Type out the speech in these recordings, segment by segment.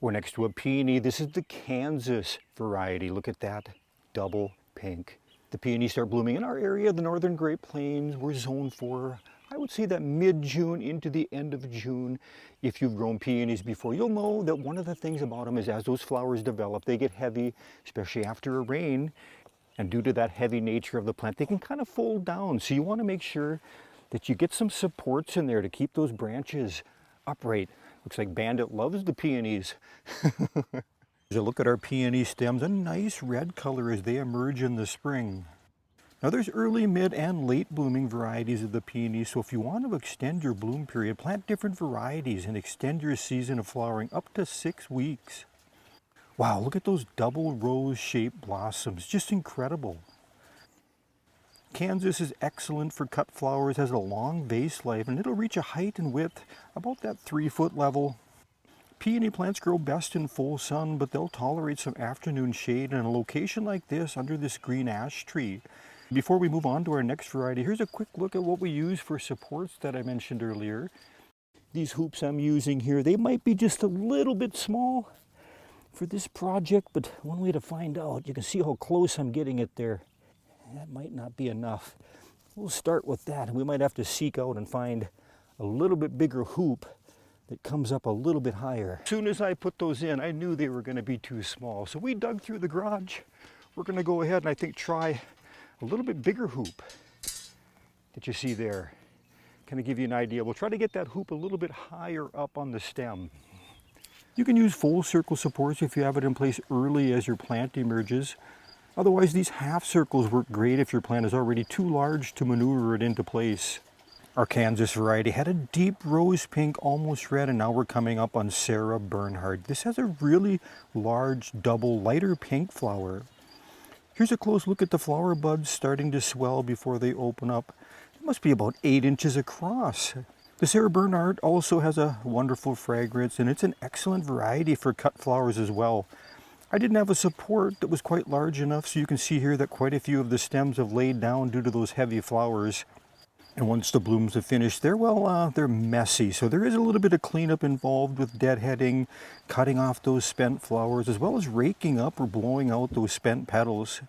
We're next to a peony. This is the Kansas variety. Look at that, double pink. The peonies start blooming in our area, the northern Great Plains. We're zone 4. I would say that mid-June into the end of June. If you've grown peonies before, you'll know that one of the things about them is as those flowers develop, they get heavy, especially after a rain. And due to that heavy nature of the plant, they can kind of fold down. So you want to make sure that you get some supports in there to keep those branches upright. Looks like Bandit loves the peonies. As I look at our peony stems, a nice red color as they emerge in the spring. Now there's early, mid, and late blooming varieties of the peonies, so if you want to extend your bloom period, plant different varieties and extend your season of flowering up to 6 weeks. Wow, look at those double rose-shaped blossoms, just incredible. Kansas is excellent for cut flowers, has a long vase life, and it'll reach a height and width about that 3-foot level. Peony plants grow best in full sun, but they'll tolerate some afternoon shade in a location like this under this green ash tree. Before we move on to our next variety, here's a quick look at what we use for supports that I mentioned earlier. These hoops I'm using here, they might be just a little bit small for this project, but one way to find out, you can see how close I'm getting it there. That might not be enough. We'll start with that, and we might have to seek out and find a little bit bigger hoop that comes up a little bit higher. As soon as I put those in, I knew they were going to be too small. So we dug through the garage. We're going to go ahead and I think try a little bit bigger hoop that you see there. Kind of give you an idea. We'll try to get that hoop a little bit higher up on the stem. You can use full circle supports if you have it in place early as your plant emerges. Otherwise, these half circles work great if your plant is already too large to maneuver it into place. Our Kansas variety had a deep rose pink, almost red, and now we're coming up on Sarah Bernhardt. This has a really large, double, lighter pink flower. Here's a close look at the flower buds starting to swell before they open up. It must be about 8 inches across. The Sarah Bernhardt also has a wonderful fragrance, and it's an excellent variety for cut flowers as well. I didn't have a support that was quite large enough, so you can see here that quite a few of the stems have laid down due to those heavy flowers. And once the blooms have finished, they're messy. So there is a little bit of cleanup involved with deadheading, cutting off those spent flowers, as well as raking up or blowing out those spent petals.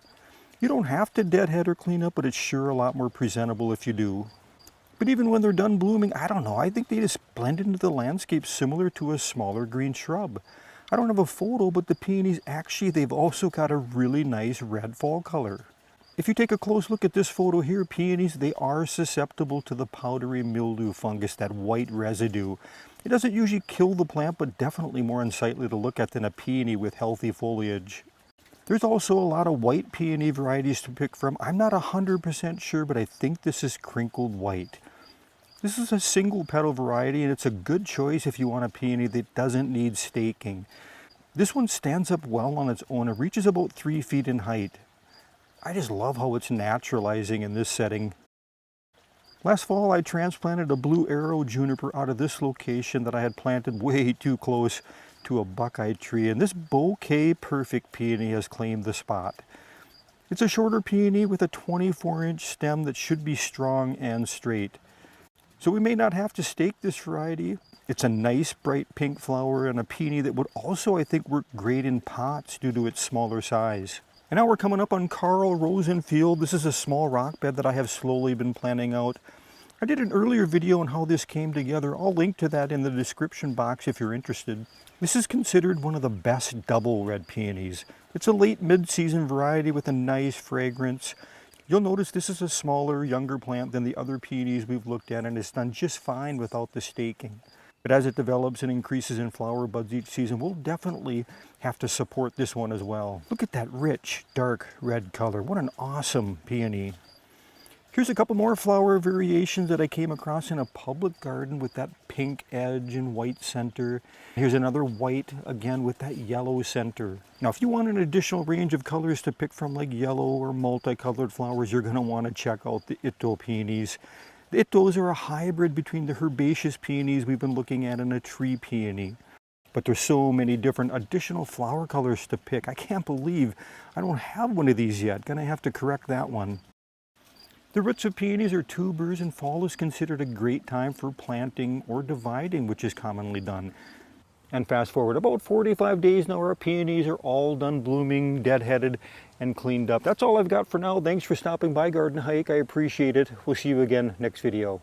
You don't have to deadhead or clean up, but it's sure a lot more presentable if you do. But even when they're done blooming, I don't know, I think they just blend into the landscape similar to a smaller green shrub. I don't have a photo, but the peonies actually, they've also got a really nice red fall color. If you take a close look at this photo here, peonies, they are susceptible to the powdery mildew fungus, that white residue. It doesn't usually kill the plant, but definitely more unsightly to look at than a peony with healthy foliage. There's also a lot of white peony varieties to pick from. I'm not 100% sure, but I think this is crinkled white. This is a single petal variety, and it's a good choice if you want a peony that doesn't need staking. This one stands up well on its own. It reaches about 3 feet in height. I just love how it's naturalizing in this setting. Last fall, I transplanted a blue arrow juniper out of this location that I had planted way too close to a buckeye tree, and this bouquet perfect peony has claimed the spot. It's a shorter peony with a 24-inch stem that should be strong and straight. So we may not have to stake this variety. It's a nice bright pink flower and a peony that would also, I think, work great in pots due to its smaller size. And now we're coming up on Karl Rosenfield. This is a small rock bed that I have slowly been planning out. I did an earlier video on how this came together. I'll link to that in the description box if you're interested. This is considered one of the best double red peonies. It's a late mid-season variety with a nice fragrance. You'll notice this is a smaller, younger plant than the other peonies we've looked at, and it's done just fine without the staking. But as it develops and increases in flower buds each season, we'll definitely have to support this one as well. Look at that rich, dark red color. What an awesome peony. Here's a couple more flower variations that I came across in a public garden with that pink edge and white center. Here's another white, again with that yellow center. Now, if you want an additional range of colors to pick from, like yellow or multicolored flowers, you're going to want to check out the Itoh peonies. The Itohs are a hybrid between the herbaceous peonies we've been looking at and a tree peony. But there's so many different additional flower colors to pick. I can't believe I don't have one of these yet. Gonna have to correct that one. The roots of peonies are tubers, and fall is considered a great time for planting or dividing, which is commonly done. And fast forward about 45 days now, our peonies are all done blooming, deadheaded, and cleaned up. That's all I've got for now. Thanks for stopping by Garden Hike. I appreciate it. We'll see you again next video.